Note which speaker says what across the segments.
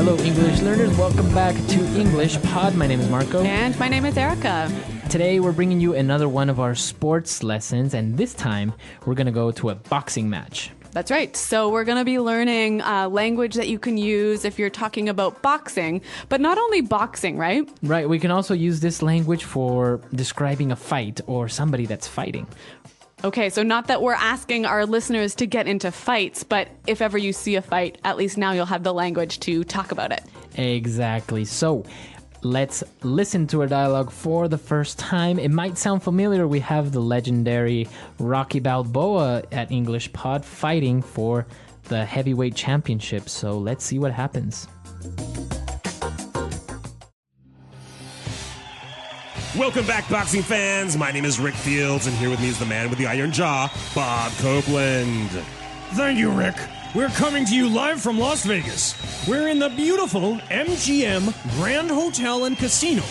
Speaker 1: Hello, English learners. Welcome back to English Pod. My name is Marco.
Speaker 2: And my name is Erica.
Speaker 1: Today, we're bringing you another one of our sports lessons, and this time, we're going to go to a boxing match.
Speaker 2: That's right. So we're going to be learning language that you can use if you're talking about boxing, but not only boxing, right?
Speaker 1: Right. We can also use this language for describing a fight or somebody that's fighting.
Speaker 2: Okay, so not that we're asking our listeners to get into fights, but if ever you see a fight, at least now you'll have the language to talk about it.
Speaker 1: Exactly. So let's listen to our dialogue for the first time. It might sound familiar. We have the legendary Rocky Balboa at English Pod fighting for the heavyweight championship. So let's see what happens.
Speaker 3: Welcome back, boxing fans. My name is Rick Fields, and here with me is the man with the iron jaw, Bob Copeland.
Speaker 4: Thank you, Rick. We're coming to you live from Las Vegas. We're in the beautiful MGM Grand Hotel and Casino,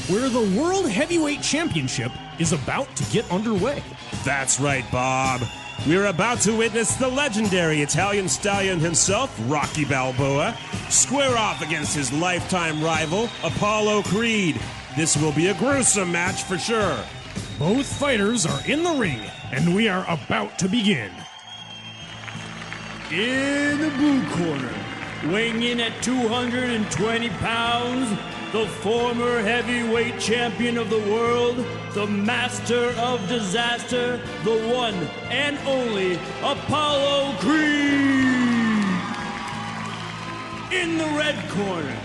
Speaker 4: where the World Heavyweight Championship is about to get underway.
Speaker 3: That's right, Bob. We're about to witness the legendary Italian stallion himself, Rocky Balboa, square off against his lifetime rival, Apollo Creed. This will be a gruesome match for sure.
Speaker 4: Both fighters are in the ring, and we are about to begin.
Speaker 5: In the blue corner, weighing in at 220 pounds, the former heavyweight champion of the world, the master of disaster, the one and only Apollo Creed. In the red corner,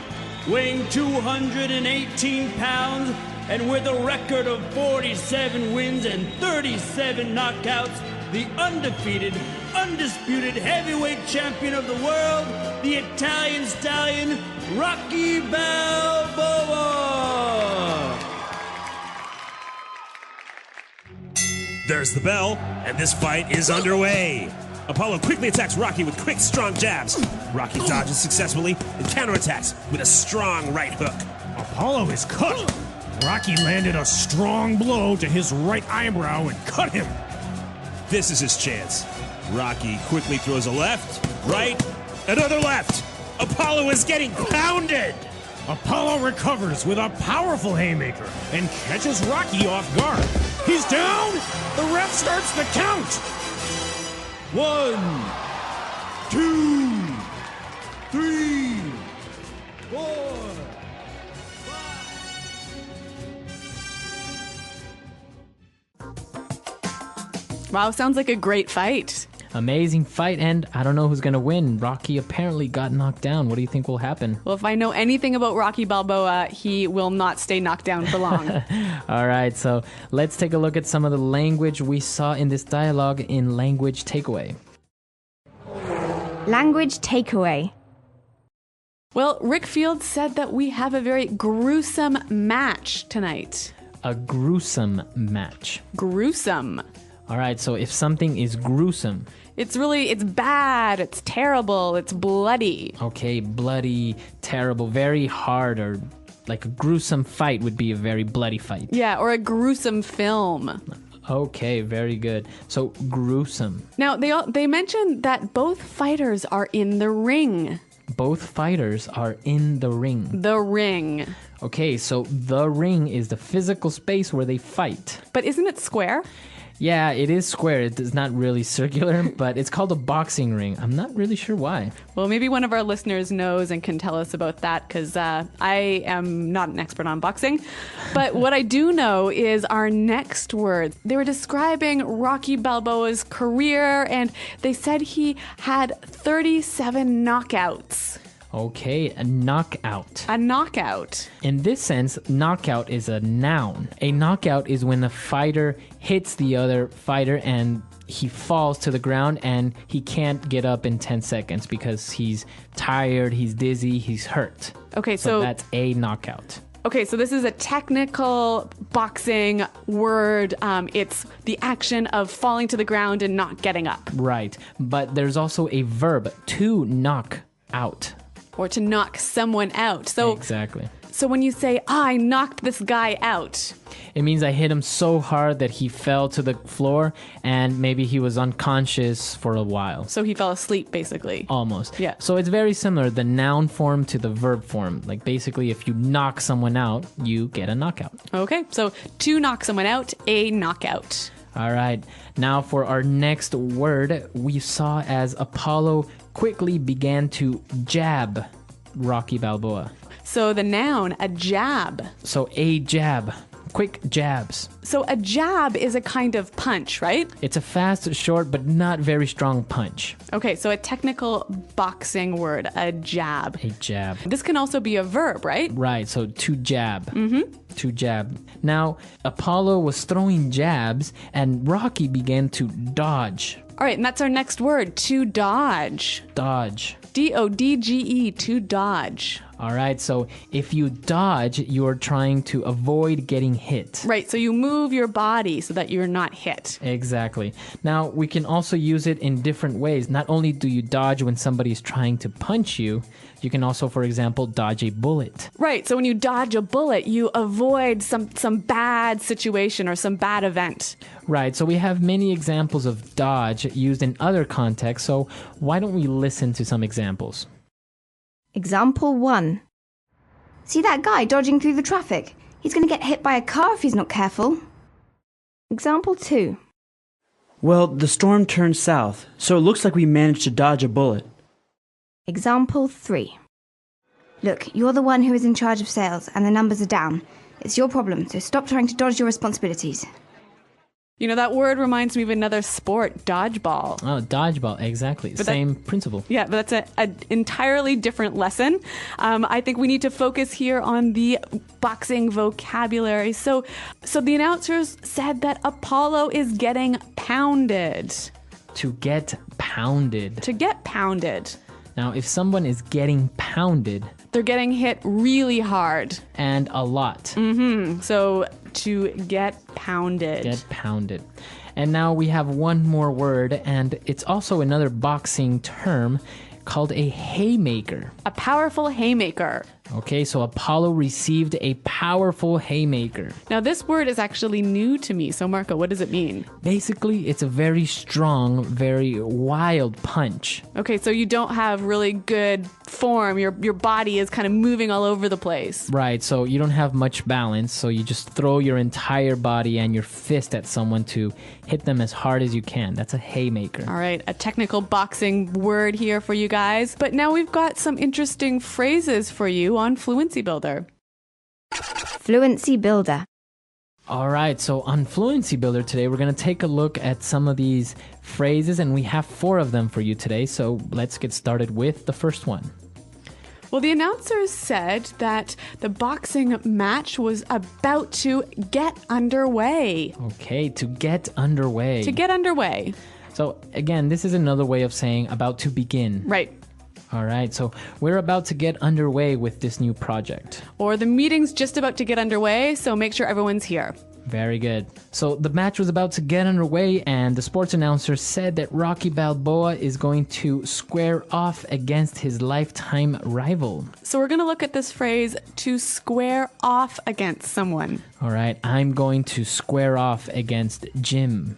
Speaker 5: weighing 218 pounds, and with a record of 47 wins and 37 knockouts, the undefeated, undisputed heavyweight champion of the world, the Italian stallion, Rocky Balboa.
Speaker 3: There's the bell, and this fight is underway. Apollo quickly attacks Rocky with quick, strong jabs. Rocky dodges successfully and counterattacks with a strong right hook.
Speaker 4: Apollo is cut. Rocky landed a strong blow to his right eyebrow and cut him.
Speaker 3: This is his chance. Rocky quickly throws a left, right, another left. Apollo is getting pounded.
Speaker 4: Apollo recovers with a powerful haymaker and catches Rocky off guard. He's down. The ref starts the count.
Speaker 5: 1, 2, 3, 4, 5.
Speaker 2: Wow, sounds like a great fight.
Speaker 1: Amazing fight, and I don't know who's going to win. Rocky apparently got knocked down. What do you think will happen?
Speaker 2: Well, if I know anything about Rocky Balboa, he will not stay knocked down for long.
Speaker 1: All right, so let's take a look at some of the language we saw in this dialogue in Language Takeaway.
Speaker 6: Language takeaway.
Speaker 2: Well, Rick Fields said that we have a very gruesome match tonight.
Speaker 1: A gruesome match.
Speaker 2: Gruesome.
Speaker 1: All right, so if something is gruesome...
Speaker 2: It's bad, it's terrible, it's bloody.
Speaker 1: Okay, bloody, terrible, very hard, or like a gruesome fight would be a very bloody fight.
Speaker 2: Yeah, or a gruesome film.
Speaker 1: Okay, very good. So, gruesome.
Speaker 2: Now, they mentioned that both fighters are in the ring.
Speaker 1: Both fighters are in the ring.
Speaker 2: The ring.
Speaker 1: Okay, so the ring is the physical space where they fight.
Speaker 2: But isn't it square?
Speaker 1: Yeah, it is square. It is not really circular, but it's called a boxing ring. I'm not really sure why.
Speaker 2: Well, maybe one of our listeners knows and can tell us about that, because I am not an expert on boxing. But what I do know is our next word. They were describing Rocky Balboa's career, and they said he had 37 knockouts.
Speaker 1: Okay, a knockout.
Speaker 2: A knockout.
Speaker 1: In this sense, knockout is a noun. A knockout is when the fighter hits the other fighter and he falls to the ground and he can't get up in 10 seconds because he's tired, he's dizzy, he's hurt.
Speaker 2: Okay,
Speaker 1: so that's a knockout.
Speaker 2: Okay, so this is a technical boxing word. It's the action of falling to the ground and not getting up.
Speaker 1: Right, but there's also a verb, to knock out.
Speaker 2: Or to knock someone out. So
Speaker 1: exactly.
Speaker 2: So when you say, I knocked this guy out.
Speaker 1: It means I hit him so hard that he fell to the floor and maybe he was unconscious for a while.
Speaker 2: So he fell asleep, basically.
Speaker 1: Almost.
Speaker 2: Yeah.
Speaker 1: So it's very similar, the noun form to the verb form. Like basically, if you knock someone out, you get a knockout.
Speaker 2: Okay, so to knock someone out, a knockout.
Speaker 1: All right. Now for our next word, we saw as Apollo quickly began to jab Rocky Balboa.
Speaker 2: So the noun, a jab.
Speaker 1: So a jab. Quick jabs.
Speaker 2: So a jab is a kind of punch, right?
Speaker 1: It's a fast, short, but not very strong punch.
Speaker 2: Okay, so a technical boxing word, a jab.
Speaker 1: A jab.
Speaker 2: This can also be a verb, right?
Speaker 1: Right, so to jab. To jab. Now, Apollo was throwing jabs and Rocky began to dodge.
Speaker 2: All right, and that's our next word, to dodge.
Speaker 1: Dodge.
Speaker 2: D-O-D-G-E, to dodge.
Speaker 1: All right, so if you dodge, you're trying to avoid getting hit.
Speaker 2: Right, so you move your body so that you're not hit.
Speaker 1: Exactly. Now, we can also use it in different ways. Not only do you dodge when somebody's trying to punch you, you can also, for example, dodge a bullet.
Speaker 2: Right, so when you dodge a bullet, you avoid some bad situation or some bad event.
Speaker 1: Right, so we have many examples of dodge used in other contexts, so why don't we listen to some examples?
Speaker 6: Example 1. See that guy dodging through the traffic? He's going to get hit by a car if he's not careful. Example 2.
Speaker 7: Well, the storm turned south, so it looks like we managed to dodge a bullet.
Speaker 6: Example 3. Look, you're the one who is in charge of sales and the numbers are down. It's your problem, so stop trying to dodge your responsibilities.
Speaker 2: You know, that word reminds me of another sport, dodgeball.
Speaker 1: Oh, dodgeball, exactly. Same principle.
Speaker 2: Yeah, but that's an entirely different lesson. I think we need to focus here on the boxing vocabulary. So the announcers said that Apollo is getting pounded.
Speaker 1: To get pounded.
Speaker 2: To get pounded.
Speaker 1: Now, if someone is getting pounded...
Speaker 2: they're getting hit really hard.
Speaker 1: And a lot.
Speaker 2: So to get pounded.
Speaker 1: Get pounded. And now we have one more word, and it's also another boxing term called a haymaker.
Speaker 2: A powerful haymaker.
Speaker 1: Okay, so Apollo received a powerful haymaker.
Speaker 2: Now, this word is actually new to me. So, Marco, what does it mean?
Speaker 1: Basically, it's a very strong, very wild punch.
Speaker 2: Okay, so you don't have really good form. Your body is kind of moving all over the place.
Speaker 1: Right, so you don't have much balance, so you just throw your entire body and your fist at someone to hit them as hard as you can. That's a haymaker.
Speaker 2: All right, a technical boxing word here for you guys. But now we've got some interesting phrases for you on Fluency Builder.
Speaker 6: Fluency Builder.
Speaker 1: All right, so on Fluency Builder today, we're going to take a look at some of these phrases, and we have 4 of them for you today. So let's get started with the first one.
Speaker 2: Well, the announcers said that the boxing match was about to get underway.
Speaker 1: Okay, to get underway.
Speaker 2: To get underway.
Speaker 1: So again, this is another way of saying about to begin.
Speaker 2: Right.
Speaker 1: All right, so we're about to get underway with this new project.
Speaker 2: Or the meeting's just about to get underway, so make sure everyone's here.
Speaker 1: Very good. So the match was about to get underway, and the sports announcer said that Rocky Balboa is going to square off against his lifetime rival.
Speaker 2: So we're going to look at this phrase, to square off against someone.
Speaker 1: All right, I'm going to square off against Jim.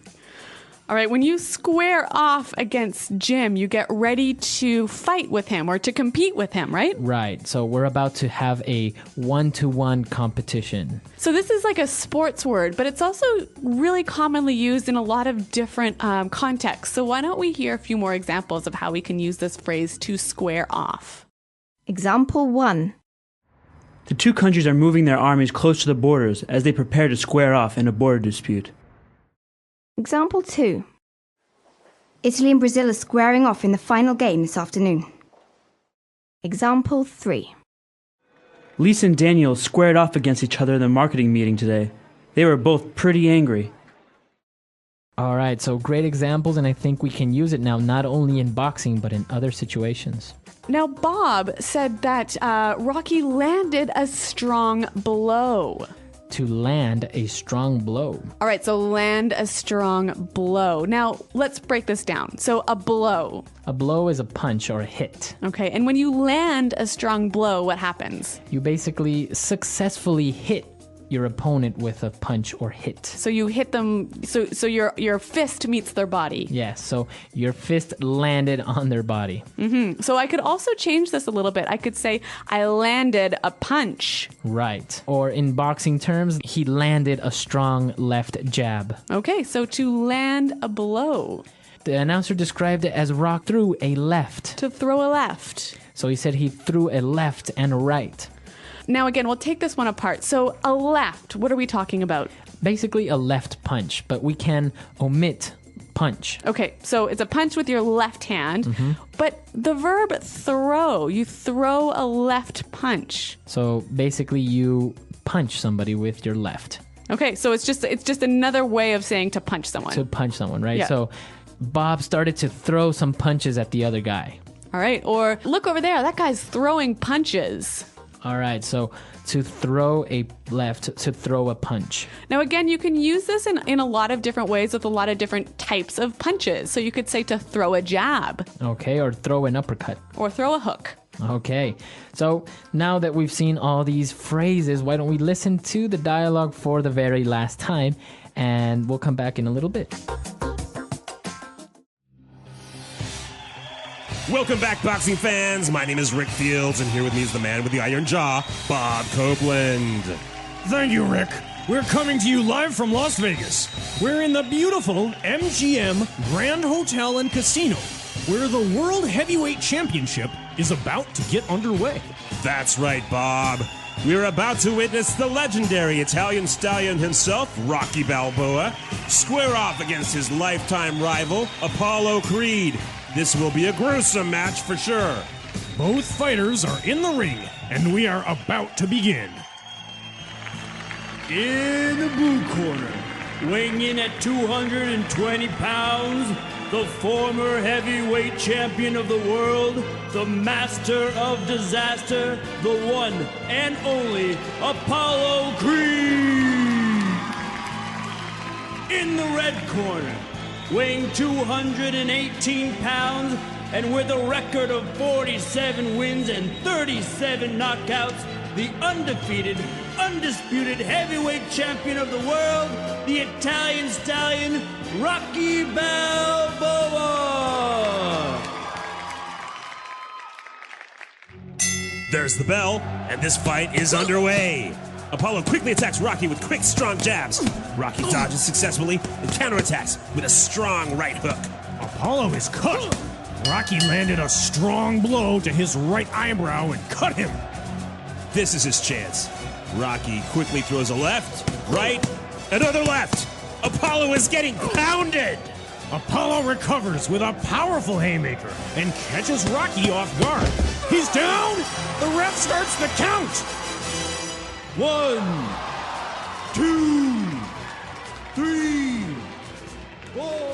Speaker 2: All right, when you square off against Jim, you get ready to fight with him or to compete with him, right?
Speaker 1: Right, so we're about to have a one-to-one competition.
Speaker 2: So this is like a sports word, but it's also really commonly used in a lot of different contexts. So why don't we hear a few more examples of how we can use this phrase, to square off?
Speaker 6: Example 1.
Speaker 7: The 2 countries are moving their armies close to the borders as they prepare to square off in a border dispute.
Speaker 6: Example 2. Italy and Brazil are squaring off in the final game this afternoon. Example 3.
Speaker 7: Lisa and Daniel squared off against each other in the marketing meeting today. They were both pretty angry.
Speaker 1: All right, so great examples, and I think we can use it now not only in boxing, but in other situations.
Speaker 2: Now, Bob said that Rocky landed a strong blow.
Speaker 1: to land a strong blow.
Speaker 2: All right, so land a strong blow. Now, let's break this down. So a blow.
Speaker 1: A blow is a punch or a hit.
Speaker 2: Okay, and when you land a strong blow, what happens?
Speaker 1: You basically successfully hit your opponent with a punch or hit.
Speaker 2: So you hit them, so your fist meets their body.
Speaker 1: Yes, so your fist landed on their body.
Speaker 2: So I could also change this a little bit. I could say, I landed a punch.
Speaker 1: Right. Or in boxing terms, he landed a strong left jab.
Speaker 2: Okay, so to land a blow.
Speaker 1: The announcer described it as Rock threw a left.
Speaker 2: To throw a left.
Speaker 1: So he said he threw a left and a right.
Speaker 2: Now again, we'll take this one apart. So a left, what are we talking about?
Speaker 1: Basically a left punch, but we can omit punch.
Speaker 2: Okay, so it's a punch with your left hand, but the verb throw, you throw a left punch.
Speaker 1: So basically you punch somebody with your left.
Speaker 2: Okay, so it's just another way of saying to punch someone.
Speaker 1: To punch someone, right?
Speaker 2: Yeah.
Speaker 1: So Bob started to throw some punches at the other guy.
Speaker 2: All right, or look over there, that guy's throwing punches.
Speaker 1: All right, so to throw a left, to throw a punch.
Speaker 2: Now, again, you can use this in a lot of different ways with a lot of different types of punches. So you could say to throw a jab.
Speaker 1: Okay, or throw an uppercut.
Speaker 2: Or throw a hook.
Speaker 1: Okay, so now that we've seen all these phrases, why don't we listen to the dialogue for the very last time, and we'll come back in a little bit.
Speaker 3: Welcome back, boxing fans. My name is Rick Fields, and here with me is the man with the iron jaw, Bob Copeland.
Speaker 4: Thank you, Rick. We're coming to you live from Las Vegas. We're in the beautiful MGM Grand Hotel and Casino, where the World Heavyweight Championship is about to get underway.
Speaker 3: That's right, Bob. We're about to witness the legendary Italian stallion himself, Rocky Balboa, square off against his lifetime rival, Apollo Creed. This will be a gruesome match for sure.
Speaker 4: Both fighters are in the ring, and we are about to begin.
Speaker 5: In the blue corner, weighing in at 220 pounds, the former heavyweight champion of the world, the master of disaster, the one and only Apollo Creed. In the red corner, weighing 218 pounds, and with a record of 47 wins and 37 knockouts, the undefeated, undisputed heavyweight champion of the world, the Italian stallion, Rocky Balboa.
Speaker 3: There's the bell, and this fight is underway. Apollo quickly attacks Rocky with quick, strong jabs. Rocky dodges successfully and counterattacks with a strong right hook.
Speaker 4: Apollo is cut. Rocky landed a strong blow to his right eyebrow and cut him.
Speaker 3: This is his chance. Rocky quickly throws a left, right, another left. Apollo is getting pounded.
Speaker 4: Apollo recovers with a powerful haymaker and catches Rocky off guard. He's down. The ref starts the count.
Speaker 5: 1, 2, 3, 4.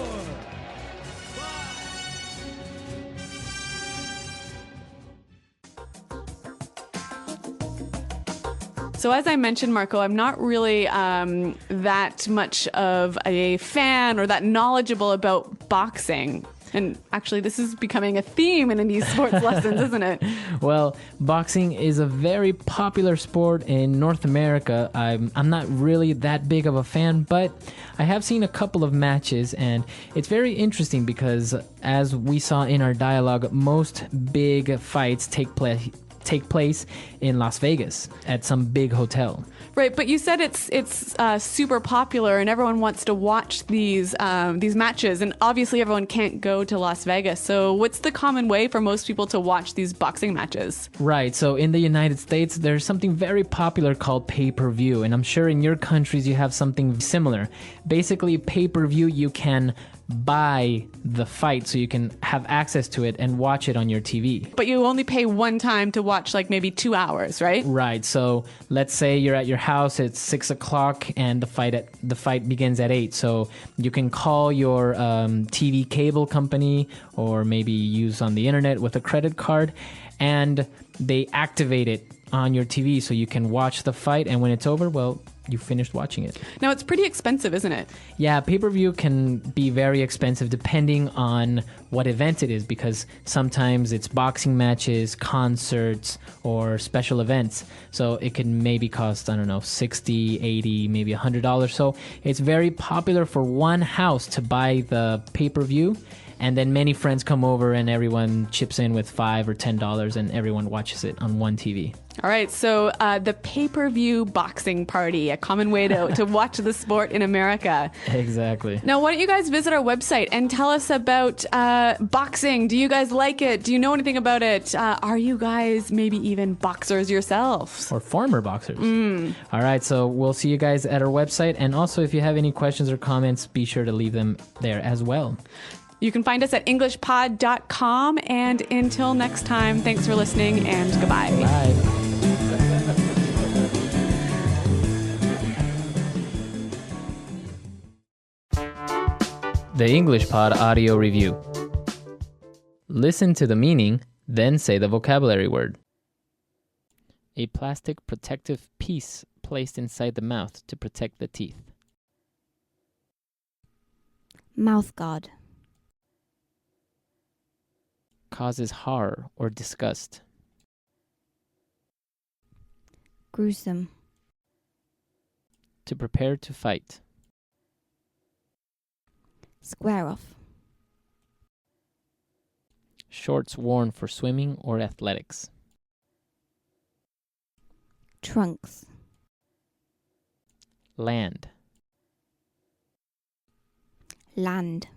Speaker 2: So as I mentioned, Marco, I'm not really that much of a fan or that knowledgeable about boxing. And actually, this is becoming a theme in these sports lessons, isn't it?
Speaker 1: Well, boxing is a very popular sport in North America. I'm not really that big of a fan, but I have seen a couple of matches, and it's very interesting because, as we saw in our dialogue, most big fights take place in Las Vegas at some big hotel.
Speaker 2: Right, but you said it's super popular and everyone wants to watch these matches, and obviously everyone can't go to Las Vegas. So what's the common way for most people to watch these boxing matches?
Speaker 1: Right, so in the United States, there's something very popular called pay-per-view, and I'm sure in your countries you have something similar. Basically, pay-per-view, you can buy the fight so you can have access to it and watch it on your TV.
Speaker 2: But you only pay one time to watch like maybe 2 hours, right?
Speaker 1: Right. So let's say you're at your house, it's 6 o'clock, and the fight begins at 8. So you can call your TV cable company, or maybe use on the internet with a credit card, and they activate it on your TV so you can watch the fight, and when it's over, well, you finished watching it.
Speaker 2: Now, it's pretty expensive, isn't it?
Speaker 1: Yeah, pay-per-view can be very expensive depending on what event it is, because sometimes it's boxing matches, concerts, or special events. So it can maybe cost, I don't know, $60, $80, maybe $100. So it's very popular for one house to buy the pay-per-view, and then many friends come over and everyone chips in with $5 or $10 and everyone watches it on one TV.
Speaker 2: All right, so the pay-per-view boxing party, a common way to watch the sport in America.
Speaker 1: Exactly.
Speaker 2: Now, why don't you guys visit our website and tell us about boxing? Do you guys like it? Do you know anything about it? Are you guys maybe even boxers yourselves?
Speaker 1: Or former boxers. All right, so we'll see you guys at our website. And also, if you have any questions or comments, be sure to leave them there as well.
Speaker 2: You can find us at EnglishPod.com. And until next time, thanks for listening and goodbye.
Speaker 1: Bye. The English Pod Audio Review. Listen to the meaning, then say the vocabulary word. A plastic protective piece placed inside the mouth to protect the teeth.
Speaker 6: Mouth guard.
Speaker 1: Causes horror or disgust.
Speaker 6: Gruesome.
Speaker 1: To prepare to fight.
Speaker 6: Square off.
Speaker 1: Shorts worn for swimming or athletics.
Speaker 6: Trunks.
Speaker 1: Land.
Speaker 6: Land.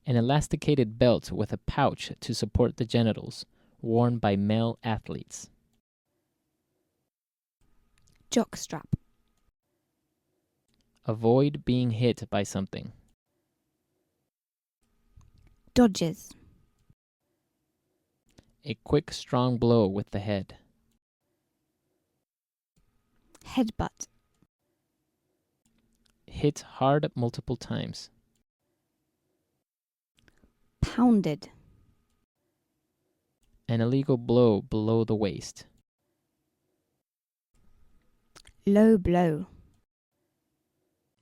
Speaker 1: An elasticated belt with a pouch to support the genitals, worn by male athletes.
Speaker 6: Jockstrap.
Speaker 1: Avoid being hit by something.
Speaker 6: Dodges.
Speaker 1: A quick, strong blow with the head.
Speaker 6: Headbutt.
Speaker 1: Hit hard multiple times.
Speaker 6: Pounded.
Speaker 1: An illegal blow below the waist.
Speaker 6: Low blow.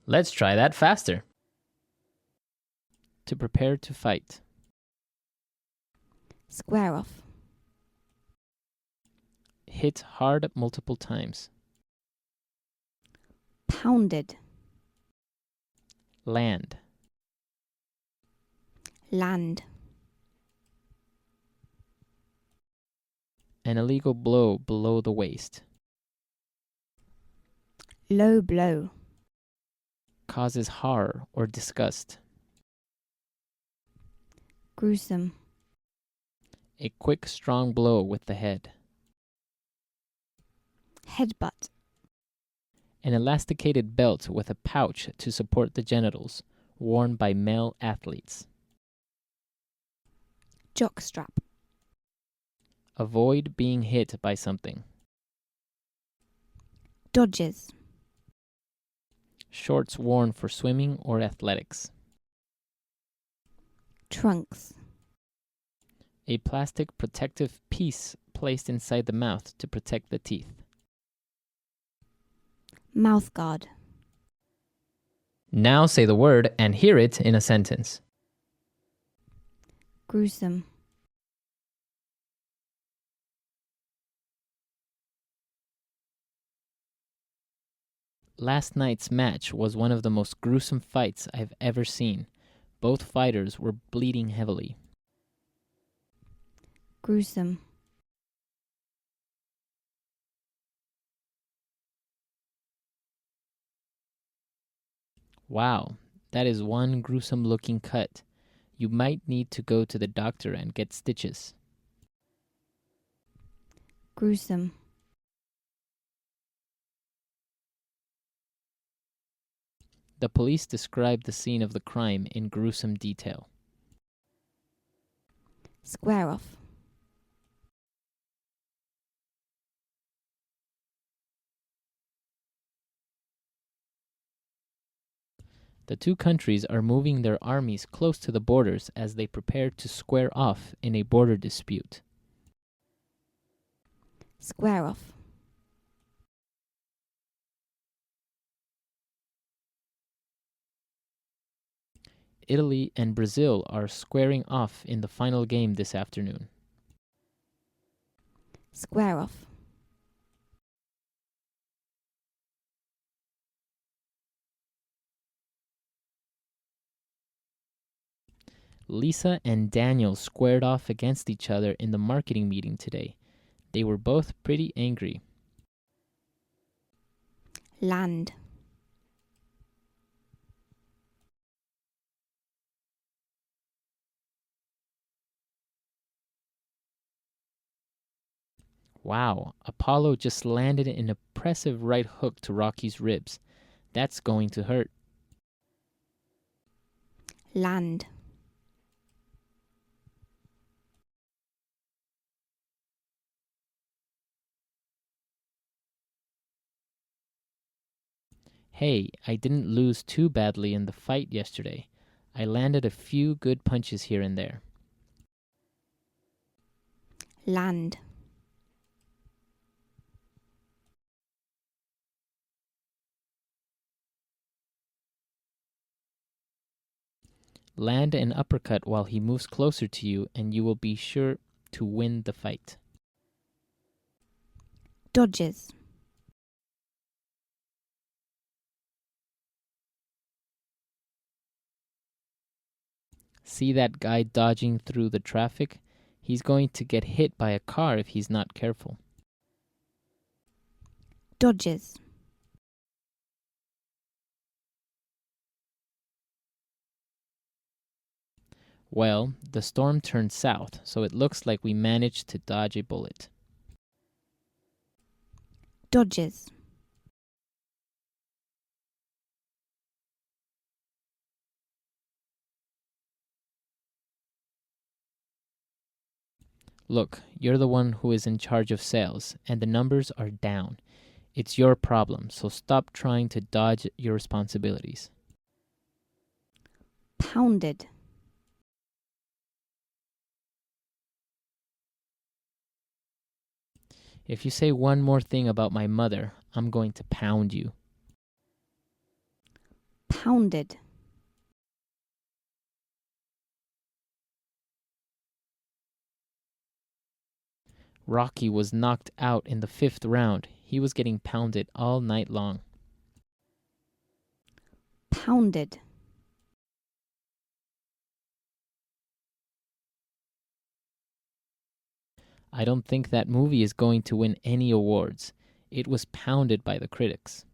Speaker 1: Let's try that faster. To prepare to fight.
Speaker 6: Square off.
Speaker 1: Hit hard multiple times.
Speaker 6: Pounded.
Speaker 1: Land.
Speaker 6: Land.
Speaker 1: An illegal blow below the waist.
Speaker 6: Low blow.
Speaker 1: Causes horror or disgust.
Speaker 6: Gruesome.
Speaker 1: A quick, strong blow with the head.
Speaker 6: Headbutt.
Speaker 1: An elasticated belt with a pouch to support the genitals, worn by male athletes.
Speaker 6: Jockstrap.
Speaker 1: Avoid being hit by something.
Speaker 6: Dodges.
Speaker 1: Shorts worn for swimming or athletics.
Speaker 6: Trunks.
Speaker 1: A plastic protective piece placed inside the mouth to protect the teeth.
Speaker 6: Mouth guard.
Speaker 1: Now say the word and hear it in a sentence.
Speaker 6: Gruesome.
Speaker 1: Last night's match was one of the most gruesome fights I've ever seen. Both fighters were bleeding heavily.
Speaker 6: Gruesome.
Speaker 1: Wow, that is one gruesome looking cut. You might need to go to the doctor and get stitches.
Speaker 6: Gruesome.
Speaker 1: The police described the scene of the crime in gruesome detail.
Speaker 6: Square off.
Speaker 1: The two countries are moving their armies close to the borders as they prepare to square off in a border dispute.
Speaker 6: Square off.
Speaker 1: Italy and Brazil are squaring off in the final game this afternoon.
Speaker 6: Square off.
Speaker 1: Lisa and Daniel squared off against each other in the marketing meeting today. They were both pretty angry.
Speaker 6: Land.
Speaker 1: Wow, Apollo just landed an impressive right hook to Rocky's ribs. That's going to hurt.
Speaker 6: Land.
Speaker 1: Hey, I didn't lose too badly in the fight yesterday. I landed a few good punches here and there.
Speaker 6: Land.
Speaker 1: Land an uppercut while he moves closer to you, and you will be sure to win the fight.
Speaker 6: Dodges.
Speaker 1: See that guy dodging through the traffic? He's going to get hit by a car if he's not careful.
Speaker 6: Dodges.
Speaker 1: Well, the storm turned south, so it looks like we managed to dodge a bullet.
Speaker 6: Dodges.
Speaker 1: Look, you're the one who is in charge of sales, and the numbers are down. It's your problem, so stop trying to dodge your responsibilities.
Speaker 6: Pounded.
Speaker 1: If you say one more thing about my mother, I'm going to pound you.
Speaker 6: Pounded.
Speaker 1: Rocky was knocked out in the 5th round. He was getting pounded all night long.
Speaker 6: Pounded.
Speaker 1: I don't think that movie is going to win any awards. It was pounded by the critics.